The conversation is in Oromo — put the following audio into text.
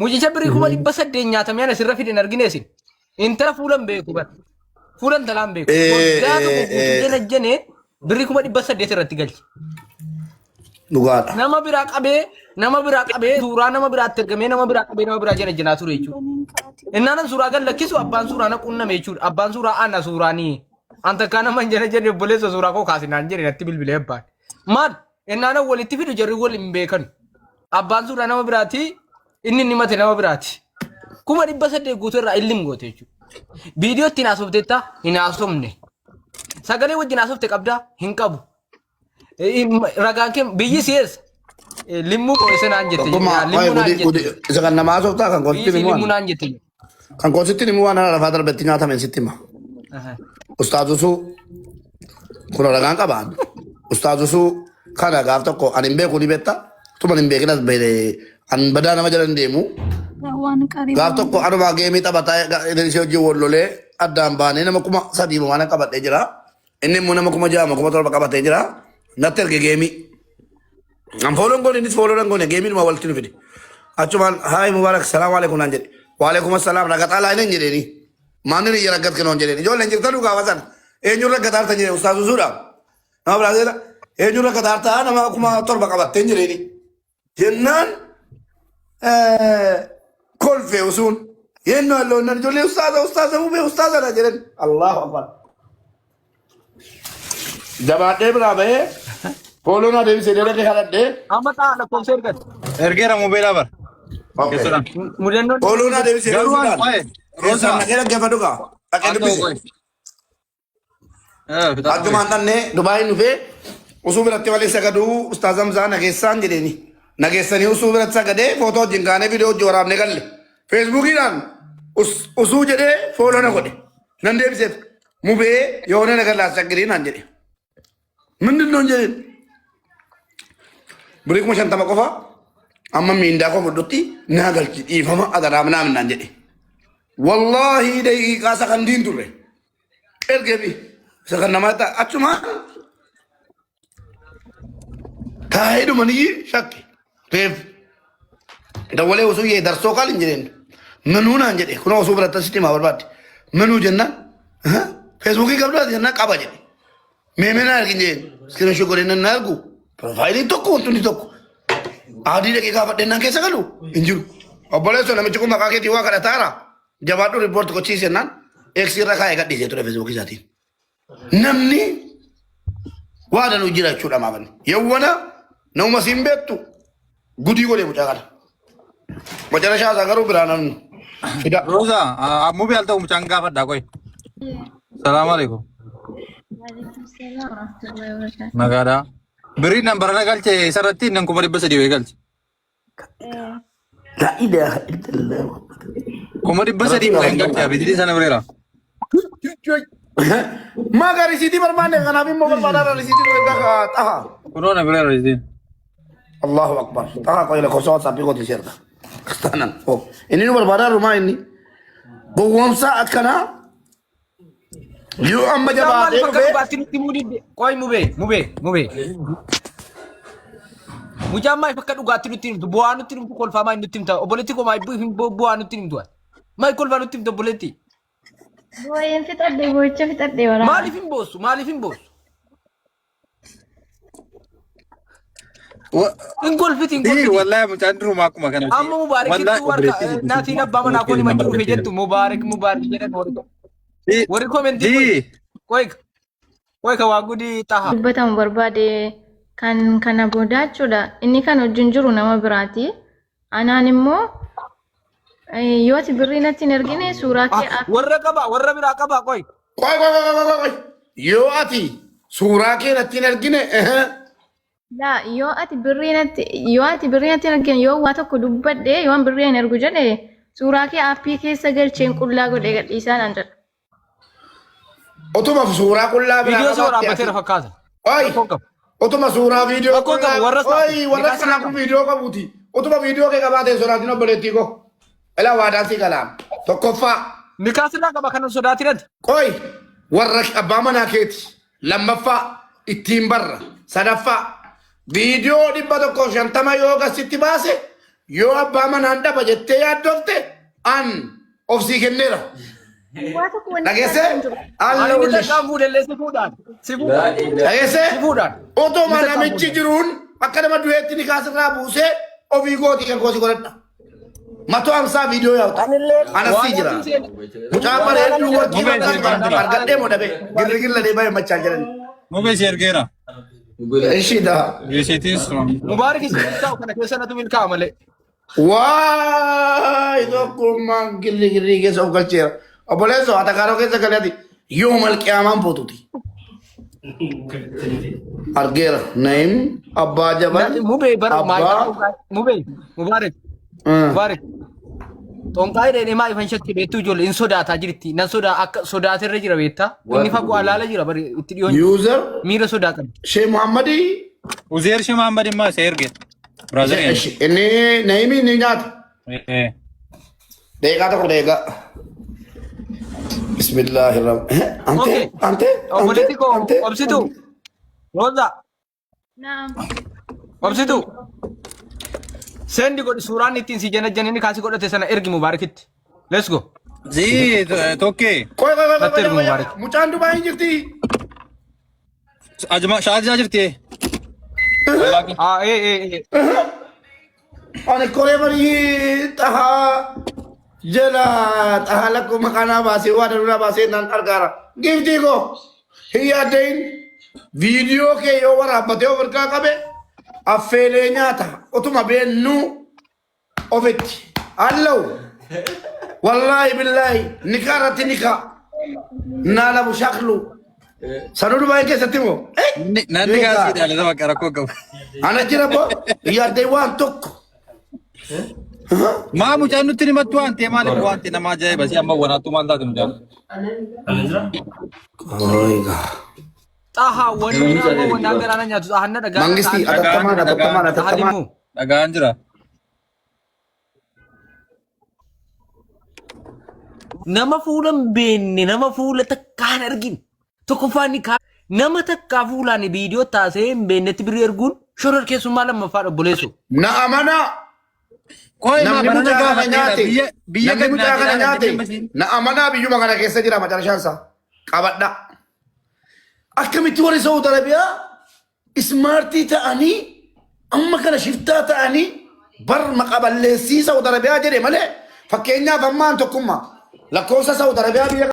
Mucicha birii kuma dhibba saddeet nyaatamee ana sirra fide hin argineesin. Intala fuulan beeku bara. Fuulan talaan beeku. Waggaa tokko guutuu jala jenee birii kuma dhibba saddeet irratti galchi. Dhugaadha. Nama biraa qabee suuraa nama biraatti ergamee nama biraa jala jenaa ture jechuudha. Innaan suuraa gan lakkisu abbaan suuraa na qunname jechuudha. Abbaan suuraa ana suuraanii. Anta kana man jala jenne obboleessa suuraa koo kaasinaan jedhe natti bilbilee abbaan. Maal innaan walitti fidu jarri wal hin beekan. Abbaan suuraa nama biraati inni mate nama biraati. Kuma dhibba saddeet guutuu irraa illim goote jechuudha. Viidiyoo ittiin haasofteetta hin haasofne. Sagalee wajjin haasofte qabdaa hin qabu. Ragaan kee biyyi si'eessa. Limmuu qo'isanaan jette. Isa kan nama haasoftaa kan koositti Limmuu naan jette. kan koositti himu waan lafaa darbetti nyaatame sitti hima. Ustaazusuu kun ragaan qabaan. Ustaazusuu kana gaaf tokko ani hin beeku ni beekta. Tuma hin beekinas an badaa nama jala hin deemu. Gaaf tokko anuma geemii taphataa ishee hojii wallolee addaan baanee nama kuma sadii waan qabadhee jira. Inni immoo nama kuma jaama kuma torba qabatee jira. Natti erge geemii. An fooloon goone innis fooloon goone geemii numa walitti nu fide. Achumaan haay mubaarak salaamu alaikum naan jedhe. Waalaikum assalaam ragataa laa hin jedheeni. Maanni ni raggat kennoon jedheeni. Ijoolleen jirtan dhugaa wasan. Eenyuun raggataa harta jedhe ustaasusuudha. Nama biraateedha. Eenyuun raggataa harta nama kuma torba qabattee jedheeni. Jennaan kolfee usuun. Yennoo alloonnan ijoollee ustaaza hubee ustaaza na jedhen. Allahu akbar. Jabaadhee biraa bahee fooloon adeemsee deemee kadhadhee. Amma taa'ala koomsee ergate. Ergeera mobeelaa bara. Mudannoon. Fooloon adeemsee deemee. Roosaan nagee dhaggeeffadhu gaa. Dhaqee dubbise. Addumaan dhannee Dubaayin dhufee usuu biratti waliin sagaduu ustaazam isaa nageessaan jedheeni. Nageessanii usuu biratti sagadee footoo wajjin kaanee viidiyoo wajjin waraabnee galle. Feesbuukiidhaan usuu jedhee fooloo na godhe. Nan deebiseef mubee yoonee na gallaas shaggirii naan jedhe. Mindin noon jedheen. Birii kuma shantama qofa amma miindaa koo fudhutti naa galchi dhiifama adaraa minaa naan jedhe. Wallaahi daqiiqaa sakandiin turre. Ergeefi sakan namaa ta'a achuma taa'ee dhumanii shakke. Reef dawwalee osoo yee darsoo kaal hin jedheen. Manuu naan jedhe kun osoo biratti asitti himaa barbaadde. Manuu jennaan feesbuukii qabdaati jennaan qaba jedhe. Meemena argin jedheen. Iskiriin shogolee nan argu. Profaayiliin tokko wantoonni tokko. Adii daqiiqaa fadhennaan keessa galu hin jiru. Obboleessoo namichi kun maqaa keetii waa kadhataara. Jabaadhu riippoorti gochiisennaan eegsii irra kaa'ee gadhiisee ture feesbuukii isaatiin. Namni waa danuu jira jechuudha maabanni. Yawwana nama siin beektu gudii godhee mucaa kana. Macara shaasaa garuu biraa namni. Fida. Rosa, mubee al ta'u mucaan gaafadhaa qoy. Salaamu alaikum. Nagaadhaa. Birii nan barana galche isarratti nan kuma 300 galche. La ilaha illallah. Kuma 300 nan galche abidii sana bireera. Maga risitii barbaanne kanaaf immoo barbaadaan risitii ture taha. Kunoo na bireera risitiin. Allahu akbar. Taha qoyila kosoo WhatsApp gooti sirna. Kastanan. Inni nu barbaadaan rumaa inni. Gowwoomsaa akkanaa. Yoo amma jabaatee dhufee. Qoy mubee. Mucaan maal fakka dhugaatti nutti himtu bu'aa nutti himtu kolfaa maal nutti himta obboleetti koo maal bu'aa nutti himtu maal kolfaa nutti himtu obboleetti. Bu'aan fixadhee boo'icha fixadhee waraana. Maaliif hin boossu. In golfiti in golfiti. Wallahi mucaan durumaa akkuma kana. Amma mubaarak naatiin abbaa manaa kooni manni dhufee jettu mubaarak jedhan warri komentii qoy ka waa gudii taha. Dubbatamu barbaade kan kana booda jechuudha. Inni kan wajjin jiru nama biraati. Anaan immoo yoo ati birrii natti hin ergine suuraa kee warra biraa qaba qoy. Qoy. Yoo ati suuraa kee natti hin ergine yoo ati birrii natti hin ergine yoo waa tokko dubbadhe yoo birrii hin ergu jedhe suuraa kee aappii keessa galcheen qullaa godhee gadhiisaa naan jedha. Otuma suuraa qullaa biraa Viidiyoo suuraa abbateera fakkaata. Otuma suuraa viidiyoo qullaa. Warra sanaa kun viidiyoo qabuuti. Otuma viidiyoo kee qabaatee sodaatiin obboleettii koo. Ilaa waadaan si galaam. Tokkoffaa. Mikaasirraa qaba kanan sodaatinati. Qoy warra abbaa manaa keeti. Lammaffaa ittiin barra. Sadaffaa viidiyoo 150 yoo gasitti baase yoo abbaa manaan dhaba jettee yaaddofte an of sii kenneera. Waa tokko wanti Dhageesse? Ani Alla ni ullish. takkaan fuudhellee si fuudhaan. Si fuudhaan. Dhageesse? Si fuudhaan. Otoo namichi jiruun akka nama du'eetti ni kaasirraa buusee ofii gootii kan goosi godhadha. Matoo amsaa viidiyoo yaa'uta. Anasii jira. Mucaa bareedduu warqii argadhee moo dhabe girrigirra deemaa himmachaa jiran. Mubee si ergeera. Ishiidha. Geesitis. Mubaarak isin ta'u kana keessa natu milkaa malee. Waay tokkummaan girrigirrii keessa of galcheera. Obboleessoo Atakaaroo keessa galeeti yoo malqiyaamaan bootuti. Argeera Naim abbaa jaban Mubee bara abbaa Mubee Mubaarak. Mubaarak. Tonqaa dheedhee maa ifan shakki beektuu ijoollee in sodaataa jirti. Nan sodaa akka sodaatirra jira beektaa. Inni fagoo alaala jira bari itti dhiyoon. user Miira sodaatan. Shee Muhammadi Uzeer shi Muhammad immoo isa erge. Biraaziliin. inni Naimi ni nyaata. Deeqaa tokko deeqaa. Bismillahirrahmanirrahim. Ante Okay. ante Obboleetti koo ante obsitu. Roza Naam. obsitu. Sendi godhi suuraan ittiin si janajjanini kaasii godhate sana ergi Mubaarakitti. Let's go. Zii tokkee. Koy Natti ergu Mubaarak. mucaan Dubaay hin jirti. Ajuma shaadii jirti. Ani koree barii tahaa jala tahaa lakkuma kanaa baasee waa danuudhaa baasee nan argaara. Giftii koo hin yaaddain viidiyoo kee yoo waraabbatee of harkaa qabe affeelee nyaata utuma beennuu ofitti. Allau wallaahi billaahi nikaa irratti nikaa naalamu shaklu sanuu Dubaay keessatti moo? Nanti kaasii dhaalata bakka rakkoo qabu. Ana jira boo yaaddee waan tokko. Maa mucaan nutti himattu waan ta'e maaliif waan ta'e nama ajaa'iba si amma wanaattu maal taatu mucaan. Oigaa. Xahaa wanni nama wannaa garaana nyaatu xahanna dhagaa. Mangisti atattamaan. Dhagaan jira. Nama fuula hin beekne nama fuula takkaan argin tokkoffaan nama takkaa fuulaan viidiyoo taasee hin beeknetti birrii erguun shoror keessummaa lammaffaa obboleessu. Na amanaa. Koi Namni maa mucaa kana barana nyaate. biyya Namni mucaa kana nyaate. Na amanaa biyyuma kana keessa jira macarashaan isaa. Qabadha. Akkamitti warri Saudi Arabiyaa ismaartii ta'anii amma kana shiftaa ta'anii bar maqaballeessii Saudi Arabiyaa jedhe malee fakkeenyaaf ammaan tokkummaa lakkoofsa Saudi Arabiyaa biyya